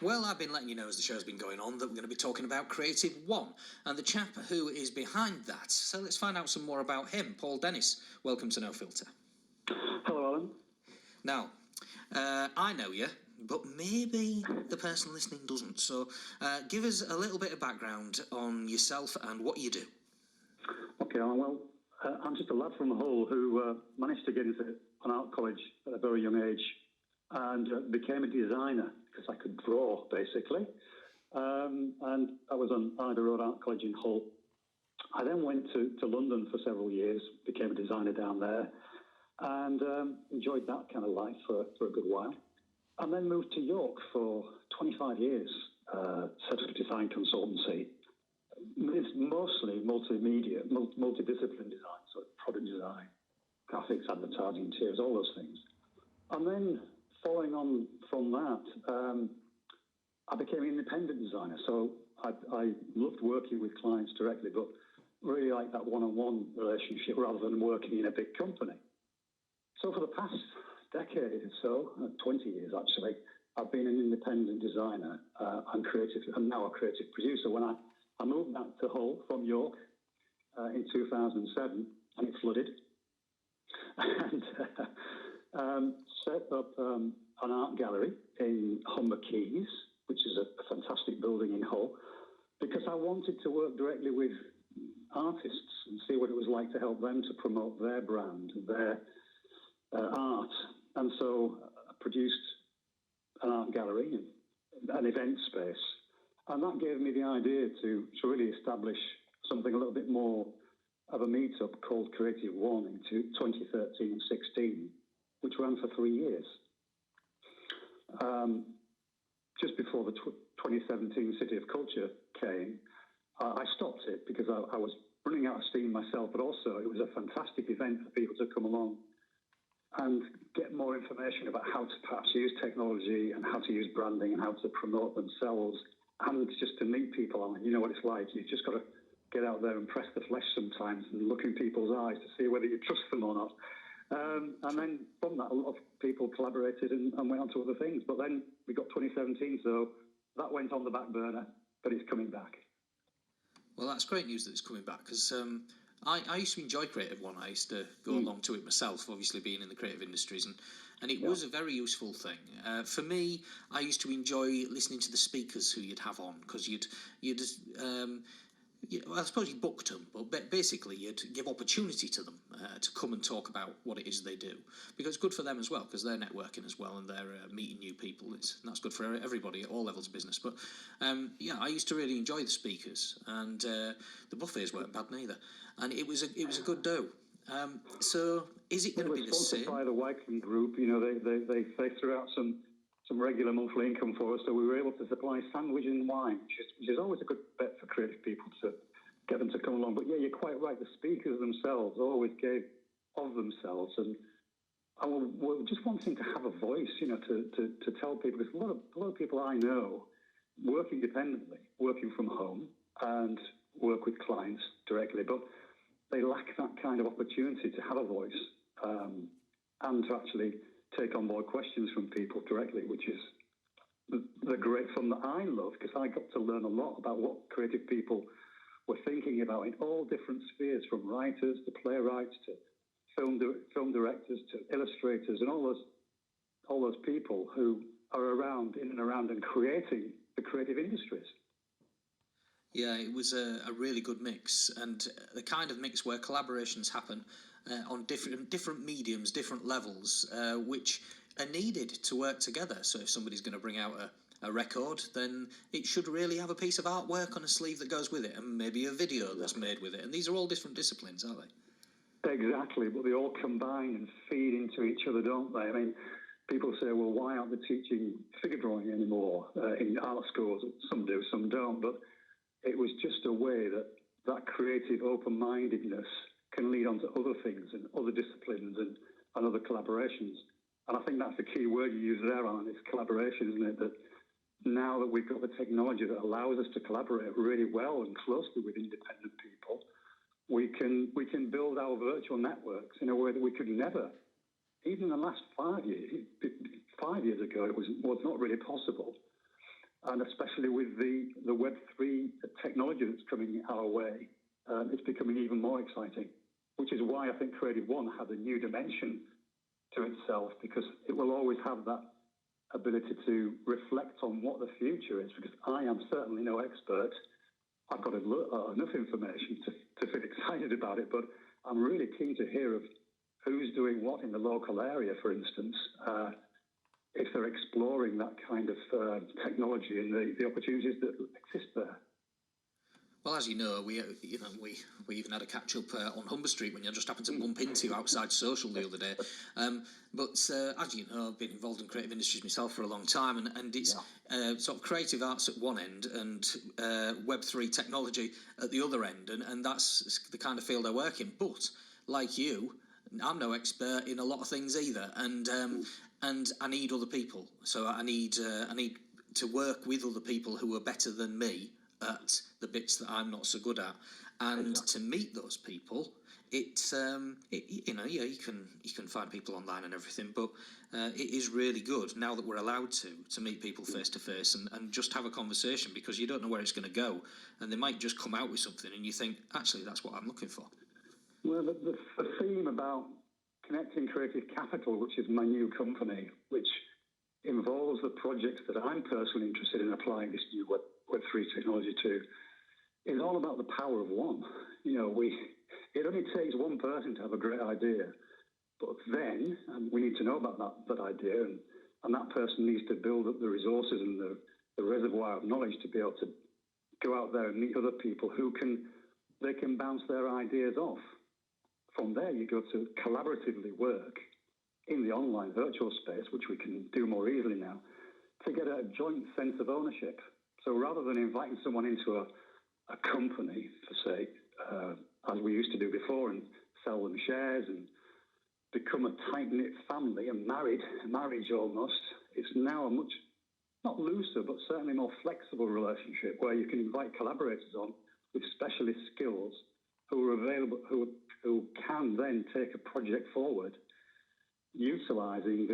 Well, I've been letting you know as the show's been going on that we're going to be talking about Creative One and the chap who is behind that. So let's find out some more about him. Paul Dennis, welcome to No Filter. Hello, Alan. Now, I know you, but maybe the person listening doesn't. So give us a little bit of background on yourself and what you do. Okay, Alan. Well, I'm just a lad from Hull who managed to get into an art college at a very young age and became a designer because I could draw, basically. And I was on Ivy Road Art College in Hull. I then went to London for several years, became a designer down there, and enjoyed that kind of life for a good while. And then moved to York for 25 years, set up a design consultancy. It's mostly multimedia, multidiscipline design, so product design, graphics, advertising, interiors, all those things. And then following on from that, I became an independent designer. So I loved working with clients directly, but really like that one-on-one relationship rather than working in a big company. So for the past decade or so, 20 years actually, I've been an independent designer and now a creative producer. When I moved back to Hull from York in 2007, and it flooded, and set up an art gallery in Humber Keys, which is a fantastic building in Hull, because I wanted to work directly with artists and see what it was like to help them to promote their brand, their art. And so I produced an art gallery and an event space. And that gave me the idea to really establish something a little bit more of a meetup called Creative One in 2013 and 16, which ran for 3 years. Just before the 2017 City of Culture came, I stopped it because I was running out of steam myself, but also it was a fantastic event for people to come along and get more information about how to perhaps use technology and how to use branding and how to promote themselves and just to meet people. And you know what it's like. You've just got to get out there and press the flesh sometimes and look in people's eyes to see whether you trust them or not. And then from that, a lot of people collaborated and went on to other things. But then we got 2017, so that went on the back burner, but it's coming back. Well, that's great news that it's coming back, because I used to enjoy Creative One. I used to go along to it myself, obviously being in the creative industries, and it was a very useful thing. For me, I used to enjoy listening to the speakers who you'd have on, because I suppose you booked them, but basically you'd give opportunity to them to come and talk about what it is they do, because it's good for them as well, because they're networking as well and they're meeting new people. And that's good for everybody at all levels of business. But I used to really enjoy the speakers, and the buffets weren't bad neither, and it was a good do. So is it going to be the same? Sponsored by the Wycombe Group, they threw out some regular monthly income for us, so we were able to supply sandwich and wine, which is always a good bet for creative people to get them to come along. But yeah, you're quite right. The speakers themselves always gave of themselves, and we're just wanting to have a voice, to tell people. Because a lot of people I know work independently, working from home, and work with clients directly, but they lack that kind of opportunity to have a voice and to actually take on board questions from people directly, which is the great fun that I love, because I got to learn a lot about what creative people were thinking about in all different spheres, from writers to playwrights to film directors to illustrators, and all those people who are around, in and around, and creating the creative industries. Yeah, it was a really good mix, and the kind of mix where collaborations happen on different mediums, different levels, which are needed to work together. So if somebody's going to bring out a record, then it should really have a piece of artwork on a sleeve that goes with it, and maybe a video that's made with it. And these are all different disciplines, aren't they? Exactly, but they all combine and feed into each other, don't they? I mean, people say, well, why aren't they teaching figure drawing anymore in art schools? Some do, some don't, but it was just a way that creative open-mindedness can lead on to other things and other disciplines and other collaborations. And I think that's the key word you use there, Alan, is collaboration, isn't it? That now that we've got the technology that allows us to collaborate really well and closely with independent people, we can build our virtual networks in a way that we could never, even in the last 5 years. 5 years ago, it was not really possible. and especially with the Web3 technology that's coming our way, it's becoming even more exciting, which is why I think Creative One has a new dimension to itself, because it will always have that ability to reflect on what the future is, because I am certainly no expert. I've got enough information to feel excited about it, but I'm really keen to hear of who's doing what in the local area, for instance, if they're exploring that kind of technology and the opportunities that exist there. Well, as you know, we even had a catch up on Humber Street when you just happened to bump into outside social the other day. But as you know, I've been involved in creative industries myself for a long time, and it's sort of creative arts at one end and Web3 technology at the other end, and that's the kind of field I work in. But like you, I'm no expert in a lot of things either, and I need other people. So I need to work with other people who are better than me at the bits that I'm not so good at, and to meet those people, you can find people online and everything, but it is really good now that we're allowed to meet people face to face and just have a conversation, because you don't know where it's going to go, and they might just come out with something and you think, actually, that's what I'm looking for. Well, the theme about Connecting Creative Capital, which is my new company, which involves the projects that I'm personally interested in applying this new Web3 technology to, is all about the power of one. It only takes one person to have a great idea, but then we need to know about that idea, and that person needs to build up the resources and the reservoir of knowledge to be able to go out there and meet other people who can bounce their ideas off. From there, you go to collaboratively work in the online virtual space, which we can do more easily now, to get a joint sense of ownership. So rather than inviting someone into a company, for say, as we used to do before, and sell them shares and become a tight-knit family, a marriage almost, it's now a much, not looser, but certainly more flexible relationship where you can invite collaborators on with specialist skills who are available, who can then take a project forward, utilizing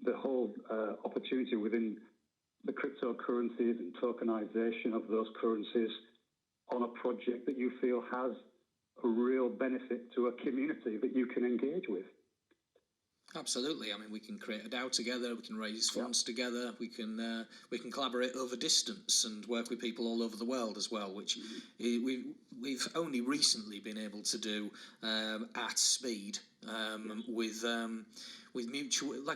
the whole opportunity within the cryptocurrencies and tokenization of those currencies on a project that you feel has a real benefit to a community that you can engage with. Absolutely. I mean, we can create a DAO together. We can raise funds together. We can collaborate over distance and work with people all over the world as well, which we've only recently been able to do at speed with a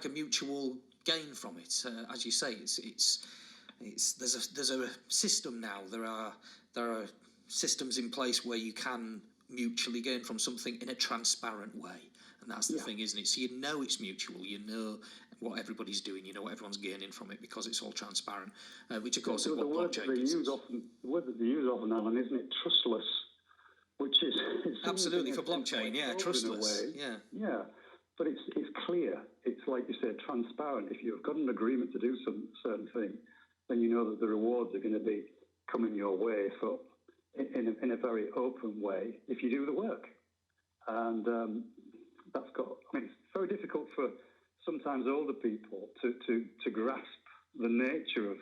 mutual gain from it. As you say, there's a system now. There are systems in place where you can mutually gain from something in a transparent way. And that's the thing, isn't it? So you know it's mutual. You know what everybody's doing. You know what everyone's gaining from it, because it's all transparent. Which, of course, is what blockchain is. The word that they use often, Alan, isn't it? Trustless, which is absolutely for blockchain. Yeah, trustless. Yeah, but it's clear. It's like you said, transparent. If you've got an agreement to do some certain thing, then you know that the rewards are going to be coming your way in a very open way if you do the work. And it's very difficult for sometimes older people to grasp the nature of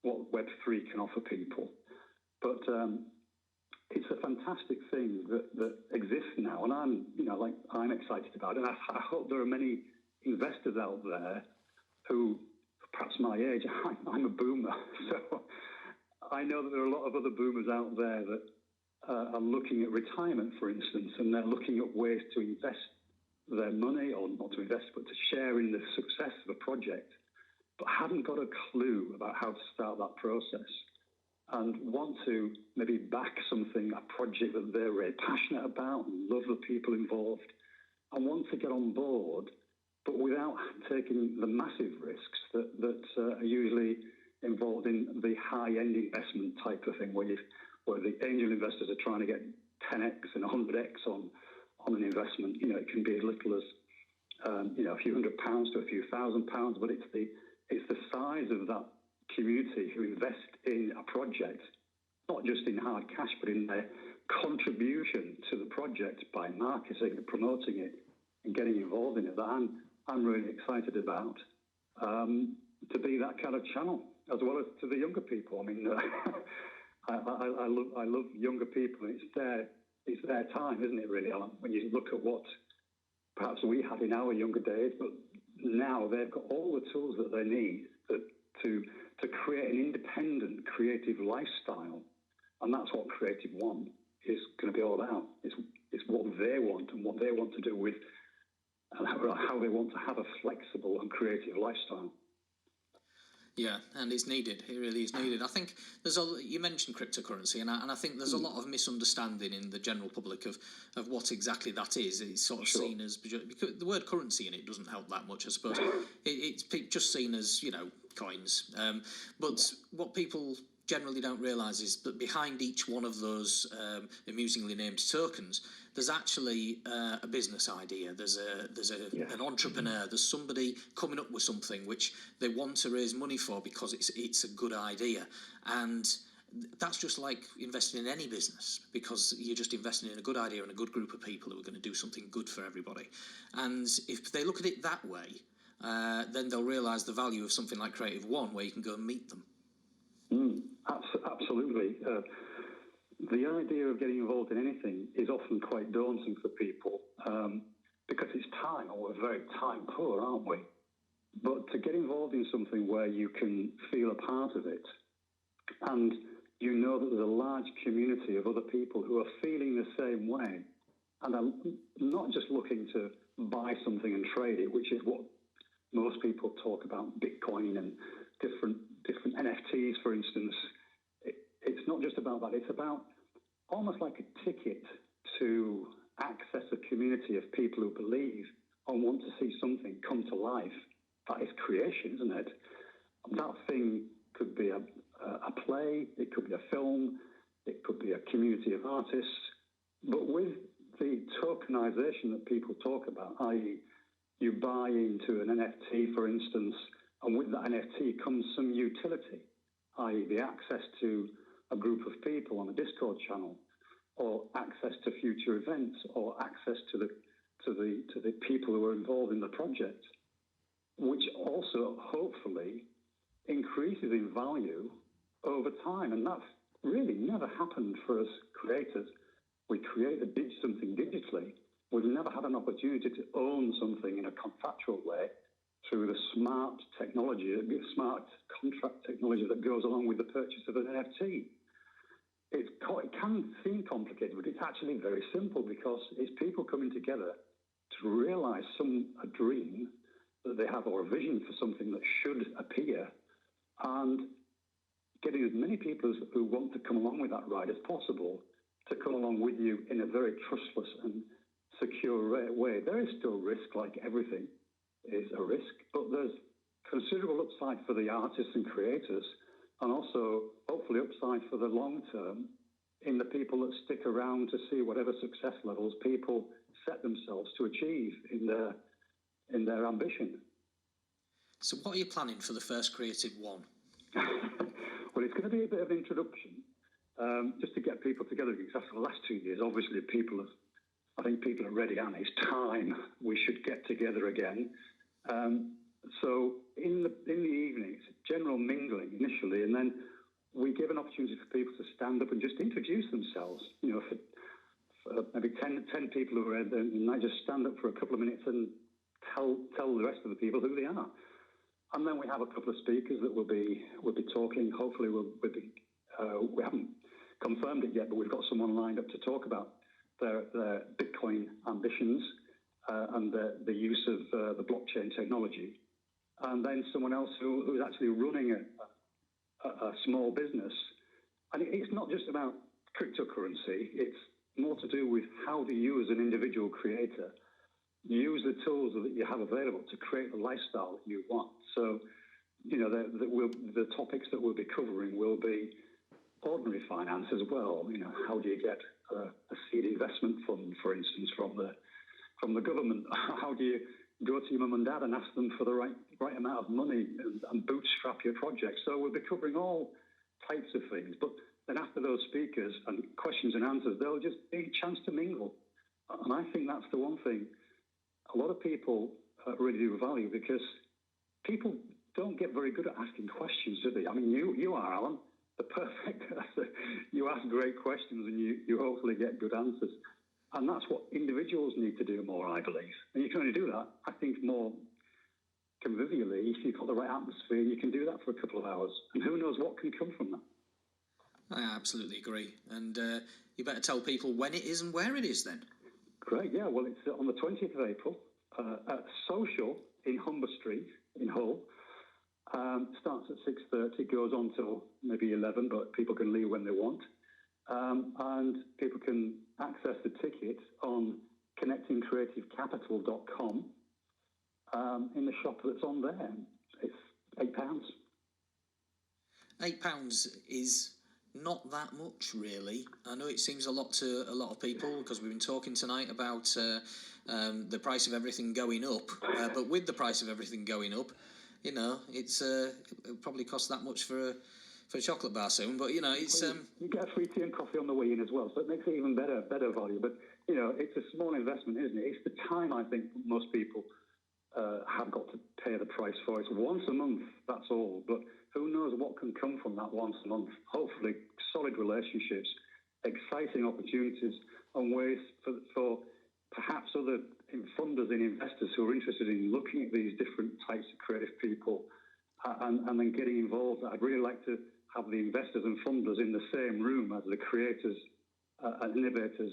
what Web3 can offer people. But it's a fantastic thing that exists now, and I'm excited about it. And I hope there are many investors out there who, perhaps my age, I'm a boomer, so I know that there are a lot of other boomers out there that are looking at retirement, for instance, and they're looking at ways to invest their money, or not to invest, but to share in the success of a project, but haven't got a clue about how to start that process, and want to maybe back a project that they're really passionate about and love the people involved, and want to get on board, but without taking the massive risks that are usually involved in the high-end investment type of thing, where the angel investors are trying to get 10x and 100x on an investment. It can be as little as a few £100 to a few £1,000, but it's the size of that community who invest in a project, not just in hard cash, but in their contribution to the project by marketing and promoting it and getting involved in it, that I'm really excited about. to be that kind of channel, as well as to the younger people. I mean, I love younger people. It's their time, isn't it, really, Alan? When you look at what perhaps we had in our younger days, but now they've got all the tools that they need to create an independent, creative lifestyle. And that's what Creative One is going to be all about. It's what they want and what they want to do with, and how they want to have a flexible and creative lifestyle. Yeah, and it's needed. It really is needed. I think you mentioned cryptocurrency, and I think there's a lot of misunderstanding in the general public of what exactly that is. It's sort of seen as, because the word currency in it doesn't help that much, I suppose. It's just seen as, coins. But what people generally don't realise is that behind each one of those amusingly named tokens, there's actually a business idea. There's an entrepreneur. There's somebody coming up with something which they want to raise money for because it's a good idea, and that's just like investing in any business, because you're just investing in a good idea and a good group of people who are going to do something good for everybody. And if they look at it that way, then they'll realise the value of something like Creative One, where you can go and meet them. Absolutely. The idea of getting involved in anything is often quite daunting for people because it's time, and we're very time poor, aren't we? But to get involved in something where you can feel a part of it, and you know that there's a large community of other people who are feeling the same way, and are not just looking to buy something and trade it, which is what most people talk about, Bitcoin and different NFTs, for instance. It's not just about that. It's about almost like a ticket to access a community of people who believe and want to see something come to life. That is creation, isn't it? That thing could be a play, it could be a film, it could be a community of artists. But with the tokenization that people talk about, i.e. you buy into an NFT, for instance, and with that NFT comes some utility, i.e. the access to a group of people on a Discord channel, or access to future events, or access to the people who are involved in the project, which also hopefully increases in value over time. And that's really never happened for us creators. We created something digitally. We've never had an opportunity to own something in a contractual way through the smart technology, smart contract technology that goes along with the purchase of an NFT. It can seem complicated, but it's actually very simple, because it's people coming together to realise a dream that they have, or a vision for something that should appear, and getting as many people who want to come along with that ride as possible to come along with you in a very trustless and secure way. There is still risk, like everything is a risk, but there's considerable upside for the artists and creators, and also hopefully upside for the long term in the people that stick around to see whatever success levels people set themselves to achieve in their ambition. So what are you planning for the first Creative One? Well, it's going to be a bit of an introduction, just to get people together, because after the last 2 years, obviously I think people are ready, and it's time we should get together again. So in the evening, it's a general mingling initially, and then we give an opportunity for people to stand up and just introduce themselves. For maybe 10 people who are there, and might just stand up for a couple of minutes and tell the rest of the people who they are. And then we have a couple of speakers that will be talking. Hopefully, we haven't confirmed it yet, but we've got someone lined up to talk about their Bitcoin ambitions and the use of the blockchain technology. And then someone else who is actually running a small business. And it's not just about cryptocurrency. It's more to do with how do you, as an individual creator, use the tools that you have available to create the lifestyle you want. So, the topics that we'll be covering will be ordinary finance as well. How do you get a seed investment fund, for instance, from the government? How do you go to your mum and dad and ask them for the right amount of money and bootstrap your project? So we'll be covering all types of things. But then after those speakers and questions and answers, there'll just be a chance to mingle. And I think that's the one thing a lot of people really do value, because people don't get very good at asking questions, do they? I mean, you are, Alan, the perfect. You ask great questions and you hopefully get good answers. And that's what individuals need to do more, I believe. And you can only do that, I think, more convivially. If you've got the right atmosphere, you can do that for a couple of hours. And who knows what can come from that. I absolutely agree. And you better tell people when it is and where it is then. Great, yeah. Well, it's on the 20th of April at Social in Humber Street in Hull. Starts at 6:30, goes on till maybe 11, but people can leave when they want. And people can access the ticket on connectingcreativecapital.com in the shop that's on there. It's £8. £8 is not that much, really. I know it seems a lot to a lot of people because we've been talking tonight about the price of everything going up. But with the price of everything going up, you know, it'll probably cost that much for a chocolate bar soon. But you know, it's you get a free tea and coffee on the way in as well, so it makes it even better value. But you know, it's a small investment, isn't it? It's the time I think most people have got to pay the price for. It's once a month, that's all. But who knows what can come from that once a month? Hopefully, solid relationships, exciting opportunities, and ways for perhaps other funders and investors who are interested in looking at these different types of creative people and then getting involved. I'd really like to have the investors and funders in the same room as the creators and innovators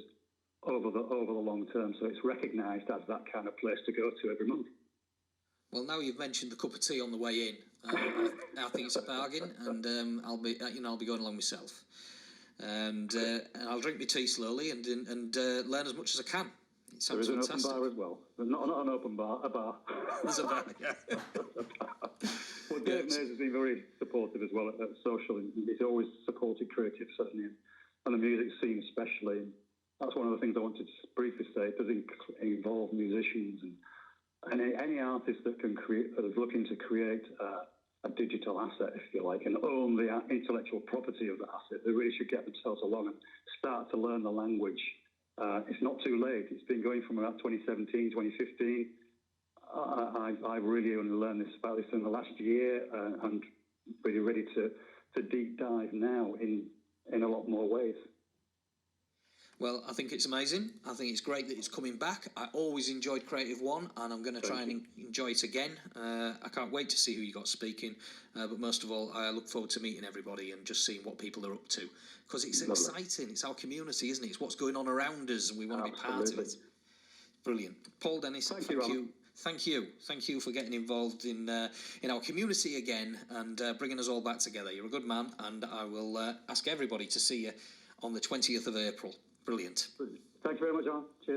over the long term. So it's recognised as that kind of place to go to every month. Well, now you've mentioned the cup of tea on the way in, I think it's a bargain, and I'll be going along myself, and I'll drink my tea slowly and learn as much as I can. It sounds there is fantastic. An open bar as well, but not an open bar, a bar. There's a bar, yeah. Well, Dave Mays has been very supportive as well at Social. He's always supported creative, certainly, and the music scene especially. And that's one of the things I wanted to briefly say. It does involve musicians and any artist that is looking to create a digital asset, if you like, and own the intellectual property of the asset. They really should get themselves along and start to learn the language. It's not too late. It's been going from about 2017, 2015. I've really only learned about this in the last year, and really ready to deep dive now in a lot more ways. Well, I think it's amazing. I think it's great that it's coming back. I always enjoyed Creative One, and I'm going to try and enjoy it again. I can't wait to see who you got speaking, but most of all, I look forward to meeting everybody and just seeing what people are up to, because it's exciting. It's our community, isn't it? It's what's going on around us, and we want to be part of it. Brilliant. Paul Dennis, thank you. Thank you for getting involved in our community again and bringing us all back together. You're a good man, and I will ask everybody to see you on the 20th of April. Brilliant. Thank you very much, John. Cheers.